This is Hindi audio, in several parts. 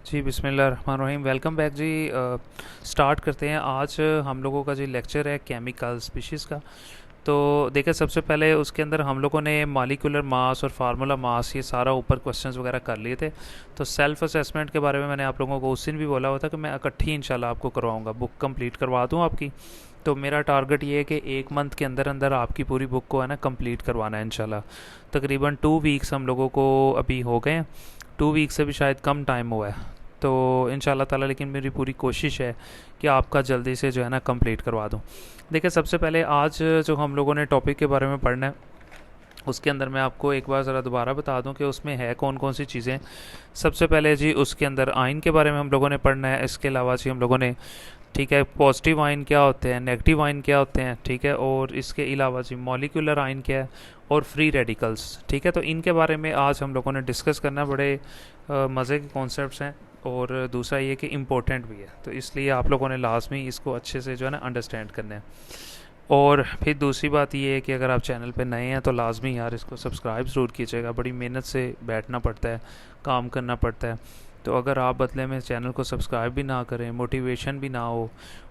जी बिस्मिल्लाहिर्रहमानिर्रहीम। वेलकम बैक जी। स्टार्ट करते हैं। आज हम लोगों का जी लेक्चर है केमिकल स्पीशीज़ का। तो देखिए, सबसे पहले उसके अंदर हम लोगों ने मॉलिक्यूलर मास और फार्मूला मास ये सारा ऊपर क्वेश्चंस वगैरह कर लिए थे। तो सेल्फ असेसमेंट के बारे में मैंने आप लोगों को उस दिन भी बोला हुआ था कि मैं इकट्ठी इंशाल्लाह आपको करवाऊँगा, बुक कंप्लीट करवा दूँ आपकी। तो मेरा टारगेट ये है कि 1 मंथ के अंदर अंदर आपकी पूरी बुक को है ना कंप्लीट करवाना है इंशाल्लाह। तकरीबन 2 वीक्स हम लोगों को अभी हो गए हैं, 2 वीक से भी शायद कम टाइम हुआ है। तो इंशाल्लाह ताला, लेकिन मेरी पूरी कोशिश है कि आपका जल्दी से जो है ना कंप्लीट करवा दूँ। देखिए, सबसे पहले आज जो हम लोगों ने टॉपिक के बारे में पढ़ना है उसके अंदर मैं आपको एक बार ज़रा दोबारा बता दूं कि उसमें है कौन कौन सी चीज़ें। सबसे पहले जी उसके अंदर आयन के बारे में हम लोगों ने पढ़ना है। इसके अलावा जी हम लोगों ने, ठीक है, पॉजिटिव आयन क्या होते हैं, नेगेटिव आयन क्या होते हैं, ठीक है, और इसके अलावा जी मॉलिक्यूलर आयन क्या है और फ्री रेडिकल्स, ठीक है। तो इनके बारे में आज हम लोगों ने डिस्कस करना। बड़े मज़े के कॉन्सेप्ट्स हैं और दूसरा ये कि इम्पोर्टेंट भी है, तो इसलिए आप लोगों ने लाजमी इसको अच्छे से जो है ना अंडरस्टैंड करना है। और फिर दूसरी बात ये है कि अगर आप चैनल पे नए हैं तो लाजमी यार इसको सब्सक्राइब ज़रूर कीजिएगा। बड़ी मेहनत से बैठना पड़ता है, काम करना पड़ता है। तो अगर आप बदले में चैनल को सब्सक्राइब भी ना करें, मोटिवेशन भी ना हो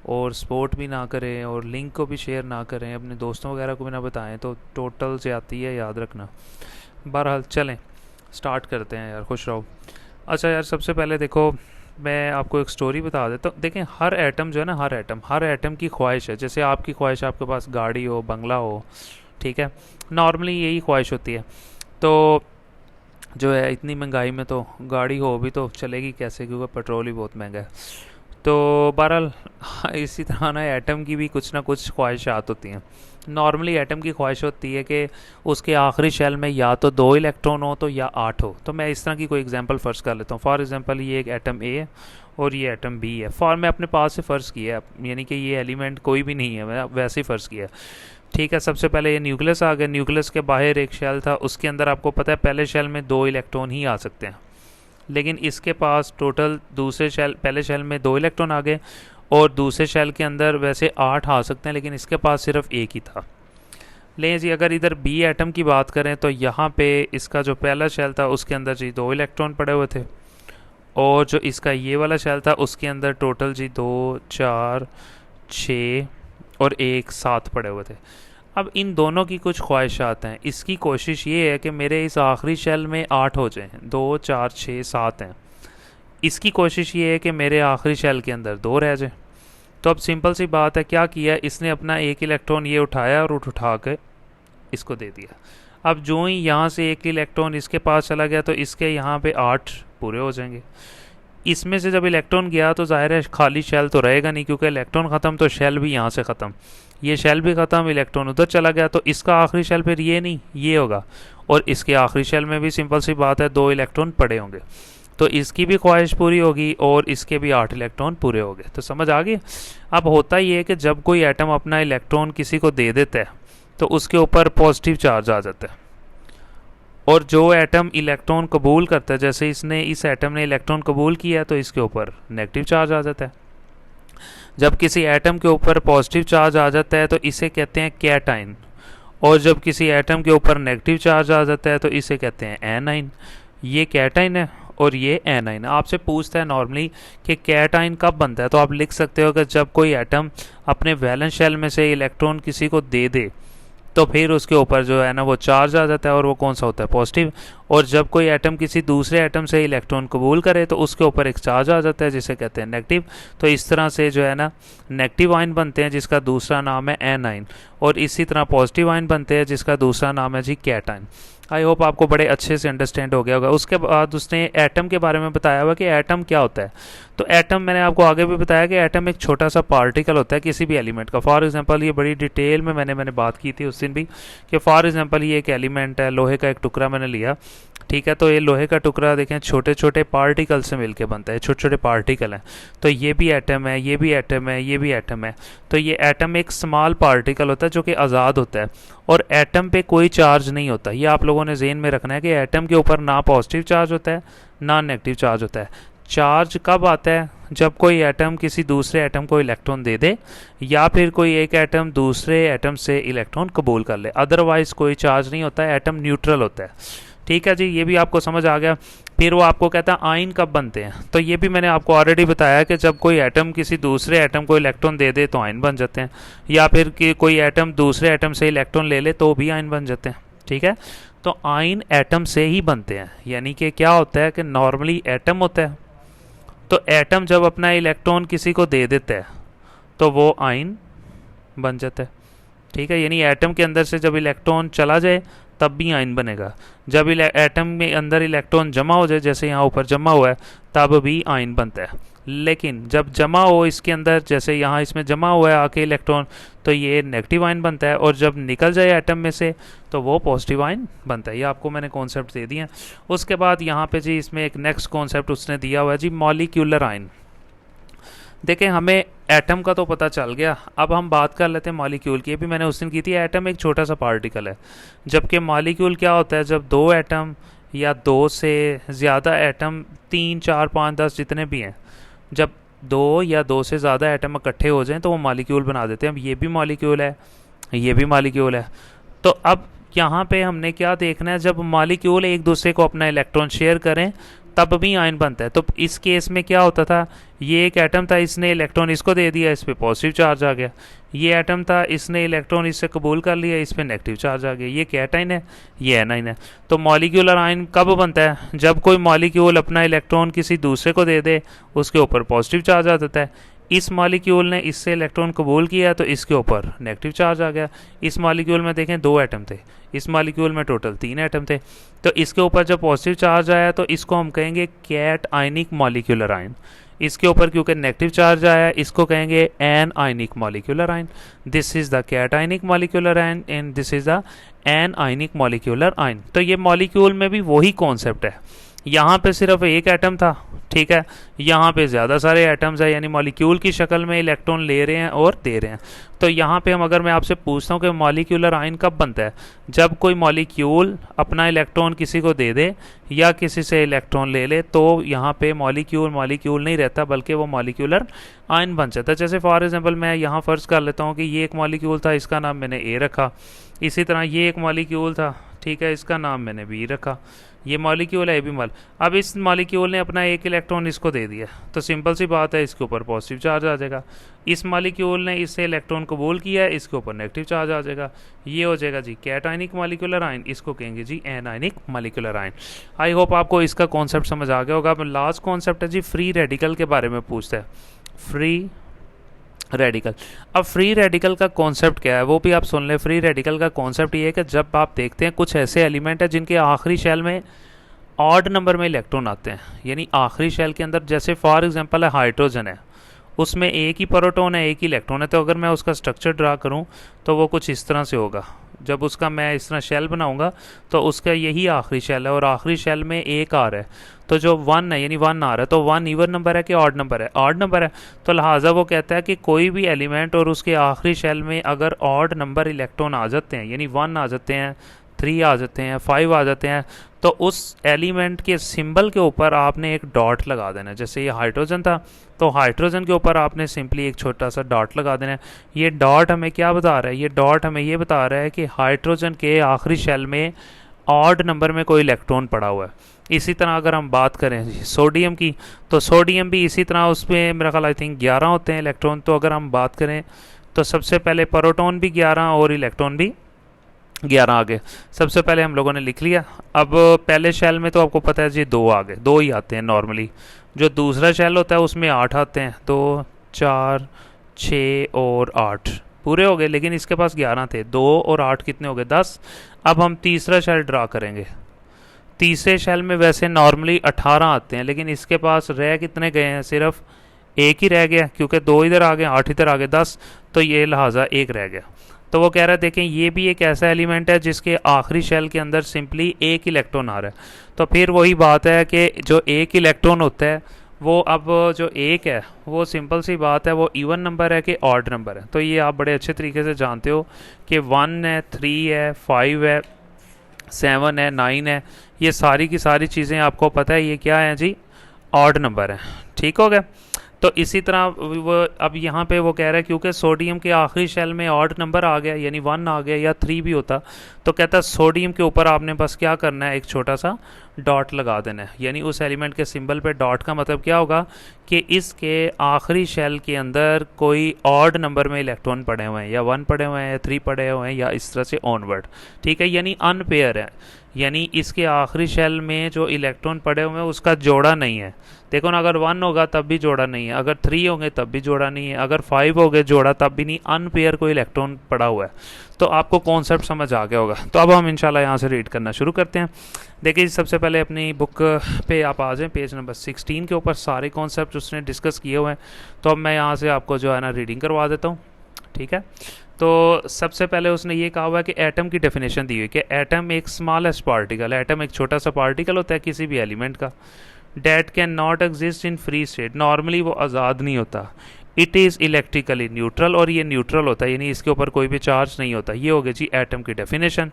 और सपोर्ट भी ना करें और लिंक को भी शेयर ना करें, अपने दोस्तों वगैरह को भी ना बताएं, तो टोटल जाती है, याद रखना। बहरहाल चलें स्टार्ट करते हैं यार, खुश रहो। अच्छा यार, सबसे पहले देखो, मैं आपको एक स्टोरी बता देता हूँ। देखें, हर एटम जो है ना, हर एटम की ख्वाहिश है। जैसे आपकी ख्वाहिश, आपके पास गाड़ी हो, बंगला हो, ठीक है, नॉर्मली यही ख्वाहिश होती है। तो जो है, इतनी महंगाई में तो गाड़ी हो भी तो चलेगी कैसे, क्योंकि पेट्रोल ही बहुत महंगा है। तो बहरहाल इसी तरह ना एटम की भी कुछ ना कुछ ख्वाहिशात होती हैं। नॉर्मली एटम की ख्वाहिश होती है कि उसके आखिरी शेल में या तो 2 इलेक्ट्रॉन हो तो या 8 हो। तो मैं इस तरह की कोई एग्जांपल फ़र्ज़ कर लेता हूँ। फॉर एग्जांपल, ये एक एटम ए है और ये एटम बी है। मैं अपने पास से फ़र्ज़ किया है, यानी कि ये एलिमेंट कोई भी नहीं है, मैं वैसे ही फ़र्ज़ किया। ठीक है, सबसे पहले ये न्यूक्लियस आ गया। न्यूक्लियस के बाहर एक शेल था, उसके अंदर आपको पता है पहले शेल में 2 इलेक्ट्रॉन ही आ सकते हैं, लेकिन इसके पास टोटल दूसरे शेल, पहले शेल में 2 इलेक्ट्रॉन आ गए और दूसरे शेल के अंदर वैसे 8 आ सकते हैं, लेकिन इसके पास सिर्फ एक ही था। लें जी, अगर इधर बी एटम की बात करें तो यहाँ पे इसका जो पहला शेल था उसके अंदर जी 2 इलेक्ट्रॉन पड़े हुए थे, और जो इसका ये वाला शेल था उसके अंदर टोटल जी 2, 4, 6 और 1, 7 पड़े हुए थे। अब इन दोनों की कुछ ख्वाहिशात हैं। इसकी कोशिश ये है कि मेरे इस आखिरी शेल में 8 हो जाएं, 2, 4, 6, 7 हैं। इसकी कोशिश ये है कि मेरे आखिरी शेल के अंदर 2 रह जाए। तो अब सिंपल सी बात है, क्या किया इसने, अपना एक इलेक्ट्रॉन ये उठाया और उठा के इसको दे दिया। अब जो ही यहाँ से एक इलेक्ट्रॉन इसके पास चला गया तो इसके यहाँ पे 8 पूरे हो जाएंगे। इसमें से जब इलेक्ट्रॉन गया तो ज़ाहिर है खाली शेल तो रहेगा नहीं, क्योंकि इलेक्ट्रॉन ख़त्म तो शेल भी यहाँ से ख़त्म, ये शेल भी ख़त्म, इलेक्ट्रॉन उधर चला गया, तो इसका आखिरी शेल फिर ये नहीं, ये होगा। और इसके आखिरी शेल में भी सिंपल सी बात है 2 इलेक्ट्रॉन पड़े होंगे, तो इसकी भी ख्वाहिश पूरी होगी और इसके भी 8 इलेक्ट्रॉन पूरे हो गए। तो समझ आ गई। अब होता ही है कि जब कोई एटम अपना इलेक्ट्रॉन किसी को दे देता है तो उसके ऊपर पॉजिटिव चार्ज आ जाता है, और जो एटम इलेक्ट्रॉन कबूल करता है, जैसे इस एटम ने इलेक्ट्रॉन कबूल किया तो इसके ऊपर नेगेटिव चार्ज आ जाता है। जब किसी एटम के ऊपर पॉजिटिव चार्ज आ जाता है तो इसे कहते हैं कैटाइन, और जब किसी एटम के ऊपर नेगेटिव चार्ज आ जाता है तो इसे कहते हैं एनाइन। ये कैटाइन है और ये एनाइन। आपसे पूछता है नॉर्मली कि कैटाइन कब बनता है, तो आप लिख सकते हो कि जब कोई एटम अपने वैलेंस शेल में से इलेक्ट्रॉन किसी को दे दे तो फिर उसके ऊपर जो है ना वो चार्ज आ जाता है, और वो कौन सा होता है, पॉजिटिव। और जब कोई एटम किसी दूसरे एटम से इलेक्ट्रॉन कबूल करे तो उसके ऊपर एक चार्ज आ जाता है जिसे कहते हैं नेगेटिव। तो इस तरह से जो है ना नेगेटिव आयन बनते हैं जिसका दूसरा नाम है एनाइन, और इसी तरह पॉजिटिव आयन बनते हैं जिसका दूसरा नाम है जी कैटाइन। आई होप आपको बड़े अच्छे से अंडरस्टैंड हो गया होगा। उसके बाद उसने एटम के बारे में बताया हुआ कि एटम क्या होता है। तो एटम, मैंने आपको आगे भी बताया कि एटम एक छोटा सा पार्टिकल होता है किसी भी एलिमेंट का। फॉर एग्जांपल, ये बड़ी डिटेल में मैंने बात की थी उस दिन भी कि फॉर एग्जांपल ये एक एलिमेंट है, लोहे का एक टुकड़ा मैंने लिया, ठीक है। तो ये लोहे का टुकड़ा देखें छोटे छोटे पार्टिकल से मिलकर बनता है, छोटे छोटे पार्टिकल हैं। तो ये भी एटम है, ये भी एटम है, ये भी एटम है। तो ये एटम एक स्मॉल पार्टिकल होता है जो कि आज़ाद होता है, और एटम पे कोई चार्ज नहीं होता। ये आप लोगों ने ज़हन में रखना है कि एटम के ऊपर ना पॉजिटिव चार्ज होता है ना नेगेटिव चार्ज होता है। चार्ज कब आता है, जब कोई एटम किसी दूसरे एटम को इलेक्ट्रॉन दे दे, या फिर कोई एक एटम दूसरे एटम से इलेक्ट्रॉन कबूल कर ले, अदरवाइज कोई चार्ज नहीं होता है, एटम न्यूट्रल होता है। ठीक है जी, ये भी आपको समझ आ गया। फिर वो आपको कहता है आयन कब बनते हैं, तो ये भी मैंने आपको ऑलरेडी बताया कि जब कोई एटम किसी दूसरे एटम को इलेक्ट्रॉन दे दे तो आयन बन जाते हैं, या फिर कि कोई एटम दूसरे एटम से इलेक्ट्रॉन ले ले तो भी आयन बन जाते हैं। ठीक है, तो आयन एटम से ही बनते हैं। यानी कि क्या होता है कि नॉर्मली एटम होता है, तो एटम जब अपना इलेक्ट्रॉन किसी को दे देता है तो वो आयन बन जाता है। ठीक है, यानी एटम के अंदर से जब इलेक्ट्रॉन चला जाए तब भी आयन बनेगा, जब एटम में अंदर इलेक्ट्रॉन जमा हो जाए जैसे यहाँ ऊपर जमा हुआ है तब भी आयन बनता है। लेकिन जब जमा हो इसके अंदर, जैसे यहाँ इसमें जमा हुआ है आके इलेक्ट्रॉन, तो ये नेगेटिव आयन बनता है, और जब निकल जाए एटम में से तो वो पॉजिटिव आयन बनता है। ये आपको मैंने कॉन्सेप्ट दे दिए हैं। उसके बाद यहाँ पे जी इसमें एक नेक्स्ट कॉन्सेप्ट उसने दिया हुआ है जी, मॉलिक्यूलर आयन। देखें, हमें एटम का तो पता चल गया, अब हम बात कर लेते हैं मॉलिक्यूल की। ये भी मैंने उस दिन की थी। एटम एक छोटा सा पार्टिकल है, जबकि मॉलिक्यूल क्या होता है, जब दो एटम या दो से ज़्यादा एटम, 3 4 5 10 जितने भी हैं, जब दो या दो से ज़्यादा एटम इकट्ठे हो जाएं तो वो मॉलिक्यूल बना देते हैं। अब ये भी मॉलिक्यूल है, ये भी मॉलिक्यूल है। तो अब यहाँ पे हमने क्या देखना है, जब मॉलिक्यूल एक दूसरे को अपना इलेक्ट्रॉन शेयर करें तब भी आयन बनता है। तो इस केस में क्या होता था, ये एक एटम था, इसने इलेक्ट्रॉन इसको दे दिया, इस पर पॉजिटिव चार्ज आ गया। ये एटम था, इसने इलेक्ट्रॉन इससे कबूल कर लिया, इस पर नेगेटिव चार्ज आ गया। ये कैटाइन है, ये एनाइन है। तो मॉलिक्यूलर आयन कब बनता है, जब कोई मॉलिक्यूल अपना इलेक्ट्रॉन किसी दूसरे को दे दे, उसके ऊपर पॉजिटिव चार्ज आ जाता है। इस मॉलिक्यूल ने इससे इलेक्ट्रॉन कबूल किया तो इसके ऊपर नेगेटिव चार्ज आ गया। इस मॉलिक्यूल में देखें 2 एटम थे, इस मॉलिक्यूल में टोटल 3 एटम थे, तो इसके ऊपर जब पॉजिटिव चार्ज आया तो इसको हम कहेंगे कैट आयनिक मॉलिक्यूलर आयन। इसके ऊपर क्योंकि नेगेटिव चार्ज आया, इसको कहेंगे anionic molecular ion. This is the cationic molecular ion and this is the anionic molecular ion. तो ये मॉलिक्यूल में भी वही कॉन्सेप्ट है। यहाँ पे सिर्फ एक एटम था, ठीक है, यहाँ पे ज़्यादा सारे एटम्स हैं, यानी मॉलिक्यूल की शक्ल में इलेक्ट्रॉन ले रहे हैं और दे रहे हैं। तो यहाँ पे हम, अगर मैं आपसे पूछता हूँ कि मॉलिक्यूलर आयन कब बनता है, जब कोई मॉलिक्यूल अपना इलेक्ट्रॉन किसी को दे दे या किसी से इलेक्ट्रॉन ले ले, तो यहाँ पे मॉलिक्यूल नहीं रहता, बल्कि वो मॉलिक्यूलर आयन बन जाता है। जैसे फॉर एग्जाम्पल मैं यहाँ फ़र्ज़ कर लेता हूँ कि ये एक मॉलिक्यूल था, इसका नाम मैंने ए रखा। इसी तरह ये एक मॉलिक्यूल था, ठीक है, इसका नाम मैंने बी रखा। ये मॉलिक्यूल है, ए बी मॉल। अब इस मॉलिक्यूल ने अपना एक इलेक्ट्रॉन इसको दे दिया, तो सिंपल सी बात है, इसके ऊपर पॉजिटिव चार्ज आ जाएगा। इस मॉलिक्यूल ने इससे इलेक्ट्रॉन कबूल किया है, इसके ऊपर नेगेटिव चार्ज आ जाएगा। ये हो जाएगा जी कैटायनिक मॉलिक्यूलर आयन, इसको कहेंगे जी anionic molecular ion. I hope आपको इसका कॉन्सेप्ट समझ आ गया होगा। अब लास्ट कॉन्सेप्ट है जी फ्री रेडिकल के बारे में पूछता है, फ्री रेडिकल। अब फ्री रेडिकल का कॉन्सेप्ट क्या है वो भी आप सुन लें। फ्री रेडिकल का कॉन्सेप्ट ये है कि जब आप देखते हैं कुछ ऐसे एलिमेंट है जिनके आखिरी शेल में ऑड नंबर में इलेक्ट्रॉन आते हैं, यानी आखिरी शेल के अंदर, जैसे फॉर एग्जांपल है हाइड्रोजन है, उसमें एक ही प्रोटॉन है, एक ही इलेक्ट्रॉन है, तो अगर मैं उसका स्ट्रक्चर ड्रा करूं तो वो कुछ इस तरह से होगा। जब उसका मैं इस तरह शेल बनाऊंगा तो उसका यही आखिरी शेल है, और आखिरी शेल में एक आर है, तो जो 1 है यानी 1 आ रहा है, तो 1 इवन नंबर है कि ऑड नंबर है, ऑड नंबर है। तो लिहाजा वो कहता है कि कोई भी एलिमेंट और उसके आखिरी शेल में अगर ऑड नंबर इलेक्ट्रॉन आ जाते हैं, यानी 1 आ जाते हैं, 3 आ जाते हैं, 5 आ जाते हैं, तो उस एलिमेंट के सिंबल के ऊपर आपने एक डॉट लगा देना है। जैसे ये हाइड्रोजन था, तो हाइड्रोजन के ऊपर आपने सिंपली एक छोटा सा डॉट लगा देना है। ये डॉट हमें क्या बता रहा है, ये डॉट हमें ये बता रहा है कि हाइड्रोजन के आखिरी शेल में ऑड नंबर में कोई इलेक्ट्रॉन पड़ा हुआ है। इसी तरह अगर हम बात करें सोडियम की, तो सोडियम भी इसी तरह, उसमें मेरा ख्याल आई थिंक 11 होते हैं इलेक्ट्रॉन। तो अगर हम बात करें तो सबसे पहले प्रोटॉन भी 11 और इलेक्ट्रॉन भी 11 आ गए। सबसे पहले हम लोगों ने लिख लिया। अब पहले शेल में तो आपको पता है जी 2 आ गए, 2 ही आते हैं नॉर्मली। जो दूसरा शेल होता है उसमें 8 आते हैं, 2 4 6 और 8 पूरे हो गए, लेकिन इसके पास 11 थे। 2 और 8 कितने हो गए, 10। अब हम तीसरा शेल ड्रा करेंगे। तीसरे शेल में वैसे नॉर्मली 18 आते हैं, लेकिन इसके पास रह कितने गए हैं, सिर्फ एक ही रह गया, क्योंकि 2 इधर आ गए, 8 इधर आ गए, 10, तो ये लिहाजा एक रह गया। तो वो कह रहा है देखें ये भी एक ऐसा एलिमेंट है जिसके आखिरी शेल के अंदर सिंपली एक इलेक्ट्रॉन आ रहा है। तो फिर वही बात है कि जो एक इलेक्ट्रॉन होता है वो, अब जो एक है वो सिंपल सी बात है, वो इवन नंबर है कि ऑड नंबर है। तो ये आप बड़े अच्छे तरीके से जानते हो कि 1 है, 3 है, 5 है, 7 है, 9 है, ये सारी की सारी चीज़ें आपको पता है ये क्या है जी, ऑड नंबर है। ठीक हो गया। तो इसी तरह वो अब यहाँ पे वो कह रहा है क्योंकि सोडियम के आखिरी शेल में ऑड नंबर आ गया, यानी 1 आ गया, या 3 भी होता, तो कहता है सोडियम के ऊपर आपने बस क्या करना है, एक छोटा सा डॉट लगा देना है, यानी उस एलिमेंट के सिंबल पे डॉट का मतलब क्या होगा कि इसके आखिरी शेल के अंदर कोई ऑड नंबर में इलेक्ट्रॉन पड़े हुए हैं, या 1 पड़े हुए हैं, या 3 पड़े हुए हैं, या इस तरह से ऑनवर्ड, ठीक है, यानी अनपेयर है, यानी इसके आखिरी शेल में जो इलेक्ट्रॉन पड़े हुए हैं उसका जोड़ा नहीं है। देखो ना, अगर 1 होगा तब भी जोड़ा नहीं है, अगर 3 होंगे तब भी जोड़ा नहीं है, अगर 5 हो गए जोड़ा तब भी नहीं, अनपेयर कोई इलेक्ट्रॉन पड़ा हुआ है। तो आपको कॉन्सेप्ट समझ आ गया होगा। तो अब हम इंशाल्लाह यहाँ से रीड करना शुरू करते हैं। देखिए, सबसे पहले अपनी बुक पे आप आ जाएं, पेज नंबर 16 के ऊपर सारे कॉन्सेप्ट उसने डिस्कस किए हुए हैं। तो अब मैं यहाँ से आपको जो है ना रीडिंग करवा देता हूँ, ठीक है। तो सबसे पहले उसने ये कहा हुआ है कि एटम की डेफिनेशन दी हुई कि एटम एक स्मॉलेस्ट पार्टिकल, एटम एक छोटा सा पार्टिकल होता है किसी भी एलिमेंट का, that can not exist in free state, normally वो आज़ाद नहीं होता, इट इज़ इलेक्ट्रिकली न्यूट्रल, और ये न्यूट्रल होता है, यानी इसके ऊपर कोई भी चार्ज नहीं होता। ये हो गई जी एटम की डेफिनेशन।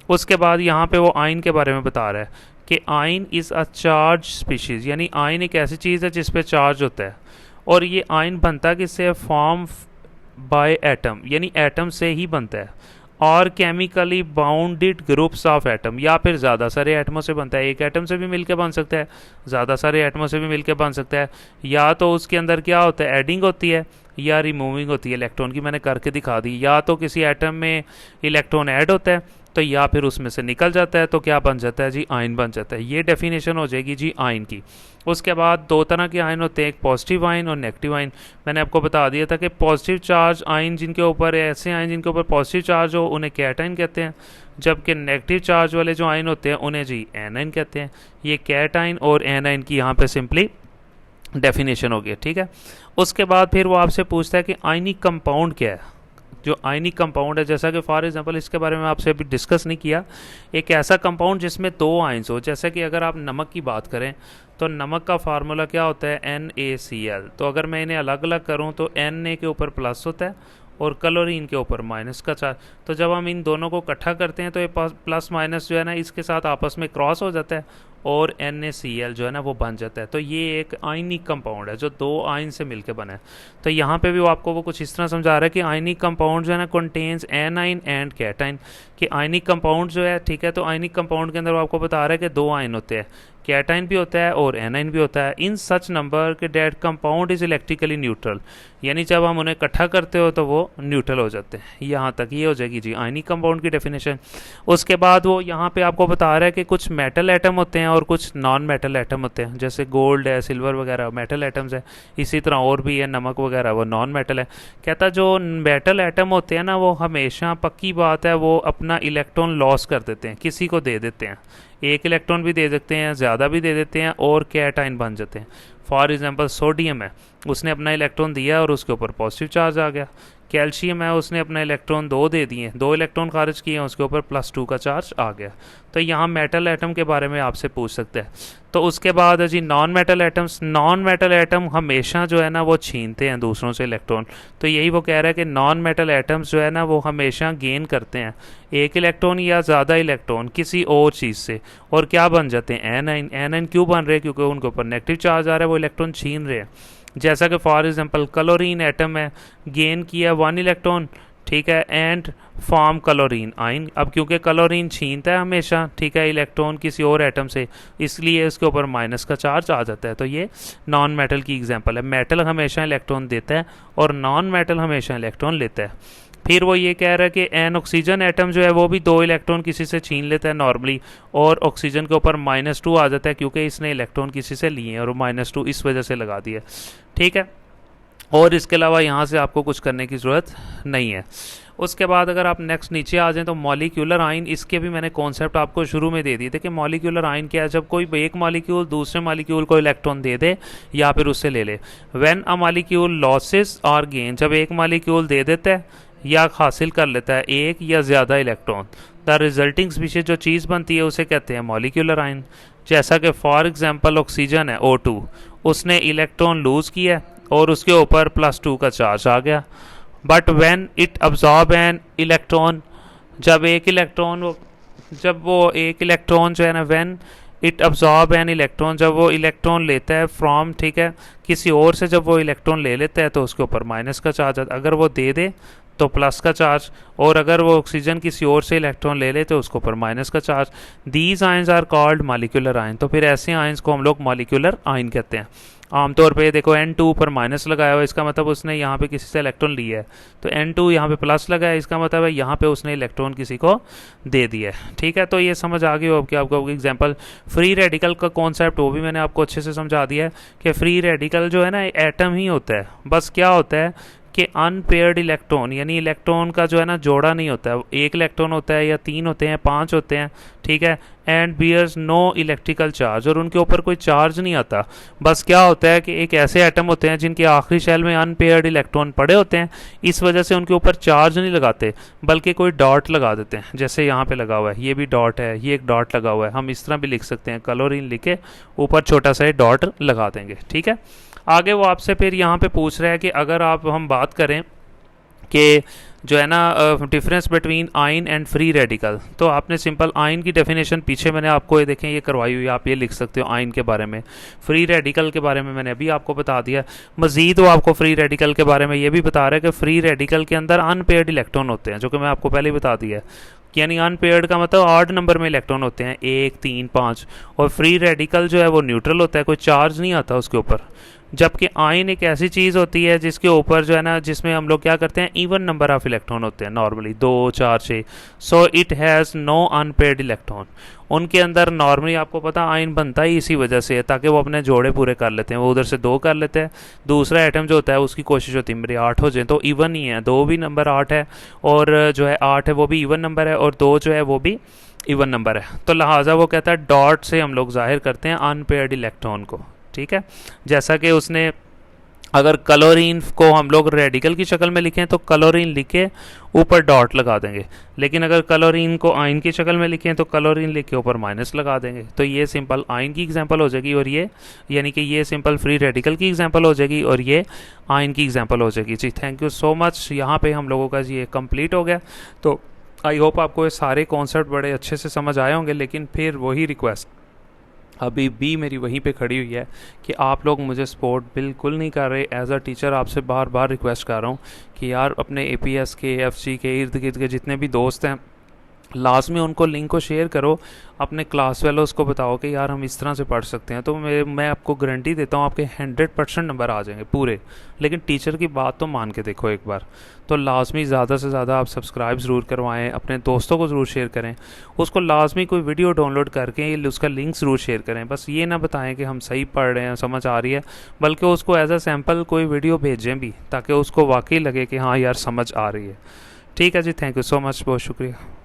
उसके बाद यहाँ पे वो आयन के बारे में बता रहा है कि ion is a charge species, यानी आयन एक ऐसी चीज़ है जिस पे चार्ज होता है, और ये आयन बनता किससे, फॉर्म बाय एटम, यानी एटम से ही बनता है, और chemically bounded groups of atom, या फिर ज़्यादा सारे एटमों से बनता है। एक एटम से भी मिलकर बन सकता है, ज़्यादा सारे एटमों से भी मिलकर बन सकता है, या तो उसके अंदर क्या होता है, एडिंग होती है या रिमूविंग होती है इलेक्ट्रॉन की, मैंने करके दिखा दी। या तो किसी एटम में इलेक्ट्रॉन ऐड होता है तो या फिर उसमें से निकल जाता है, तो क्या बन जाता है जी, आयन बन जाता है। ये डेफिनेशन हो जाएगी जी आयन की। उसके बाद 2 तरह के आयन होते हैं, एक पॉजिटिव आयन और नेगेटिव आयन। मैंने आपको बता दिया था कि पॉजिटिव चार्ज आयन जिनके ऊपर, ऐसे आयन जिनके ऊपर पॉजिटिव चार्ज हो उन्हें कैटायन कहते हैं, जबकि नेगेटिव चार्ज वाले जो आयन होते हैं उन्हें जी एनायन कहते हैं। ये कैटायन और एनायन की यहाँ पे सिंपली डेफिनेशन हो गया, ठीक है। उसके बाद फिर वो आपसे पूछता है कि आयनिक कंपाउंड क्या है। जो आयनिक कंपाउंड है, जैसा कि फॉर एग्जांपल इसके बारे में आपसे अभी डिस्कस नहीं किया, एक ऐसा कंपाउंड जिसमें 2 आयन्स हो, जैसे कि अगर आप नमक की बात करें तो नमक का फार्मूला क्या होता है, NaCl। तो अगर मैं इन्हें अलग अलग करूं तो Na के ऊपर प्लस होता है और क्लोरीन के ऊपर माइनस का चार्ज। तो जब हम इन दोनों को इकट्ठा करते हैं तो ये प्लस माइनस जो है ना इसके साथ आपस में क्रॉस हो जाता है और NaCl जो है ना वो बन जाता है। तो ये एक आयनिक कंपाउंड है जो 2 आयन से मिलकर बना है। तो यहाँ पे भी वो आपको वो कुछ इस तरह समझा रहा है कि आयनिक कंपाउंड जो है ना कंटेन्स एनाइन एंड कैटाइन, कि आयनिक कंपाउंड जो है, ठीक है, तो आयनिक कंपाउंड के अंदर वो आपको बता रहा है कि 2 आयन होते हैं, कैटाइन भी होता है और एनाइन भी होता है। इन सच नंबर के that compound is electrically neutral, यानी जब हम उन्हें इकट्ठा करते हो तो वो न्यूट्रल हो जाते हैं। यहाँ तक ये हो जाएगी जी आयनिक कंपाउंड की डेफिनेशन। उसके बाद वो यहाँ पे आपको बता रहा है कि कुछ मेटल एटम होते हैं और कुछ नॉन मेटल एटम होते हैं, जैसे गोल्ड है, सिल्वर वगैरह मेटल एटम्स है, इसी तरह और भी है, नमक वगैरह वो नॉन मेटल है। कहता जो मेटल एटम होते हैं ना वो हमेशा, पक्की बात है, वो अपना इलेक्ट्रॉन लॉस कर देते हैं, किसी को दे देते हैं, 1 इलेक्ट्रॉन भी दे सकते हैं, ज़्यादा भी दे देते हैं और कैटाइन बन जाते हैं। फॉर एग्जांपल सोडियम है, उसने अपना इलेक्ट्रॉन दिया और उसके ऊपर पॉजिटिव चार्ज आ गया। कैल्शियम है, उसने अपना इलेक्ट्रॉन 2 दे दिए, 2 इलेक्ट्रॉन खारिज किए, उसके ऊपर +2 का चार्ज आ गया। तो यहाँ मेटल एटम के बारे में आपसे पूछ सकते हैं। तो उसके बाद है जी non metal atoms. Non metal atom हमेशा जो है ना वो छीनते हैं दूसरों से इलेक्ट्रॉन। तो यही वो कह रहा है कि नॉन मेटल एटम्स जो है ना वो हमेशा गेन करते हैं 1 इलेक्ट्रॉन या ज़्यादा इलेक्ट्रॉन किसी और चीज़ से, और क्या बन जाते हैं, एनाइन। एनाइन क्यों बन रहे हैं, क्योंकि उनके ऊपर नेगेटिव चार्ज आ रहा है, वो इलेक्ट्रॉन छीन रहे हैं। जैसा कि फॉर एग्जांपल क्लोरीन एटम है, गेन किया 1 इलेक्ट्रॉन, ठीक है, एंड फॉर्म क्लोरीन आयन। अब क्योंकि क्लोरीन छीनता है हमेशा, ठीक है, इलेक्ट्रॉन किसी और एटम से, इसलिए इसके ऊपर माइनस का चार्ज आ जाता है। तो ये नॉन मेटल की एग्जांपल है। मेटल हमेशा इलेक्ट्रॉन देता है और नॉन मेटल हमेशा इलेक्ट्रॉन लेता है। फिर वो ये कह रहा है कि एन ऑक्सीजन एटम जो है वो भी 2 इलेक्ट्रॉन किसी से छीन लेता है नॉर्मली, और ऑक्सीजन के ऊपर -2 आ जाता है क्योंकि इसने इलेक्ट्रॉन किसी से लिए हैं और -2 इस वजह से लगा दिया, ठीक है। और इसके अलावा यहाँ से आपको कुछ करने की ज़रूरत नहीं है। उसके बाद अगर आप नेक्स्ट नीचे आ जाएं तो मॉलिक्यूलर आयन, इसके भी मैंने कॉन्सेप्ट आपको शुरू में दे दिए थे कि मॉलिक्यूलर आयन क्या है। जब कोई एक मॉलिक्यूल दूसरे मॉलिक्यूल को इलेक्ट्रॉन दे दे या फिर उससे ले ले। व्हेन अ मॉलिक्यूल लॉसेस और गेन, जब एक मॉलिक्यूल दे देता है या हासिल कर लेता है 1 या ज़्यादा इलेक्ट्रॉन, द रिजल्टिंग स्पीशीज जो चीज़ बनती है उसे कहते हैं मॉलिक्यूलर आयन। जैसा कि फॉर एग्जांपल ऑक्सीजन है O2, उसने इलेक्ट्रॉन लूज़ किया और उसके ऊपर +2 का चार्ज आ गया। But when it absorb an electron, जब वो एक इलेक्ट्रॉन जो है ना, when it absorb an electron, जब वो इलेक्ट्रॉन लेता है फ्रॉम, ठीक है, किसी और से जब वो इलेक्ट्रॉन ले लेता है तो उसके ऊपर माइनस का चार्ज आता है। अगर वो दे दे तो प्लस का चार्ज, और अगर वो ऑक्सीजन किसी और से इलेक्ट्रॉन ले ले तो उसके ऊपर माइनस का charge. These ions are called molecular ion. तो फिर ऐसे आयंस को हम लोग मॉलिक्यूलर आयन कहते हैं। आमतौर पे देखो N2 पर माइनस लगाया हुआ है, इसका मतलब उसने यहाँ पे किसी से इलेक्ट्रॉन लिया है। तो N2 यहाँ पे प्लस लगा है, इसका मतलब है यहाँ पे उसने इलेक्ट्रॉन किसी को दे दिया है। ठीक है, तो ये समझ आ गई हो कि आपको एग्जांपल फ्री रेडिकल का कॉन्सेप्ट वो भी मैंने आपको अच्छे से समझा दिया है कि फ्री रेडिकल जो है ना एटम ही होता है, बस क्या होता है कि अनपेयर्ड इलेक्ट्रॉन, यानी इलेक्ट्रॉन का जो है ना जोड़ा नहीं होता है, एक इलेक्ट्रॉन होता है या तीन होते हैं, पांच होते हैं, ठीक है। And bears no electrical charge, और उनके ऊपर कोई चार्ज नहीं आता। बस क्या होता है कि एक ऐसे एटम होते हैं जिनके आखिरी शेल में अनपेयर्ड इलेक्ट्रॉन पड़े होते हैं, इस वजह से उनके ऊपर चार्ज नहीं लगाते बल्कि कोई डॉट लगा देते हैं। जैसे यहाँ पे लगा हुआ है, ये भी डॉट है, ये एक डॉट लगा हुआ है, हम इस तरह भी लिख सकते हैं, क्लोरीन लिख के ऊपर छोटा सा डॉट लगा देंगे। ठीक है, आगे वो आपसे फिर यहाँ पे पूछ रहा है कि अगर आप हम बात करें कि जो है ना difference between ion and free radical, तो आपने सिंपल आयन की डेफिनेशन पीछे मैंने आपको ये देखें ये करवाई हुई है, आप ये लिख सकते हो आयन के बारे में। फ्री रेडिकल के बारे में मैंने अभी आपको बता दिया। मजीद वो आपको फ्री रेडिकल के बारे में ये भी बता रहा है कि फ्री रेडिकल के अंदर अनपेयर्ड इलेक्ट्रॉन होते हैं, जो कि मैं आपको पहले ही बता दिया है। यानी अनपेयर्ड का मतलब ऑड नंबर में इलेक्ट्रॉन होते हैं, 1 3 5। और फ्री रेडिकल जो है वो न्यूट्रल होता है, कोई चार्ज नहीं आता उसके ऊपर। जबकि आयन एक ऐसी चीज़ होती है जिसके ऊपर जो है ना, जिसमें हम लोग क्या करते हैं, इवन नंबर ऑफ इलेक्ट्रॉन होते हैं, normally 2 4 6। So it has no unpaired electron. उनके अंदर नॉर्मली आपको पता आयन बनता ही इसी वजह से है, ताकि वो अपने जोड़े पूरे कर लेते हैं। वो उधर से 2 कर लेते हैं, दूसरा एटम जो होता है उसकी कोशिश होती है मेरे 8 हो जाए, तो इवन ही है, 2 भी नंबर 8 है, और जो है 8 है वो भी इवन नंबर है, और 2 जो है वो भी इवन नंबर है। तो लिहाजा वो कहता है डॉट से हम लोग जाहिर करते हैं अनपेयर्ड इलेक्ट्रॉन को। ठीक है, जैसा कि उसने अगर क्लोरीन को हम लोग रेडिकल की शक्ल में लिखें तो क्लोरीन लिख के ऊपर डॉट लगा देंगे, लेकिन अगर क्लोरीन को आयन की शक्ल में लिखें तो क्लोरीन लिख के ऊपर माइनस लगा देंगे। तो ये सिंपल आयन की एग्जांपल हो जाएगी, और ये यानी कि ये सिंपल फ्री रेडिकल की एग्जांपल हो जाएगी, और ये आयन की एग्जांपल हो जाएगी। जी थैंक यू सो मच। यहाँ पे हम लोगों का ये कंप्लीट हो गया। तो आई होप आपको ये सारे कॉन्सेप्ट बड़े अच्छे से समझ आए होंगे, लेकिन फिर वही रिक्वेस्ट अभी भी मेरी वहीं पे खड़ी हुई है कि आप लोग मुझे सपोर्ट बिल्कुल नहीं कर रहे। एज अ टीचर आपसे बार बार रिक्वेस्ट कर रहा हूँ कि यार अपने APS के AFC के इर्द गिर्द के जितने भी दोस्त हैं, लास्ट में उनको लिंक को शेयर करो, अपने क्लास फेलोज़ को बताओ कि यार हम इस तरह से पढ़ सकते हैं। तो मैं आपको गारंटी देता हूँ आपके 100% नंबर आ जाएंगे पूरे। लेकिन टीचर की बात तो मान के देखो एक बार। तो लाजमी ज़्यादा से ज़्यादा आप सब्सक्राइब ज़रूर करवाएं, अपने दोस्तों को ज़रूर शेयर करें, उसको लाजमी कोई वीडियो डाउनलोड करके उसका लिंक ज़रूर शेयर करें। बस ये ना बताएं कि हम सही पढ़ रहे हैं, समझ आ रही है, बल्कि उसको एज अ सैम्पल कोई वीडियो भेजें भी, ताकि उसको वाकई लगे कि हाँ यार समझ आ रही है। ठीक है जी, थैंक यू सो मच, बहुत शुक्रिया।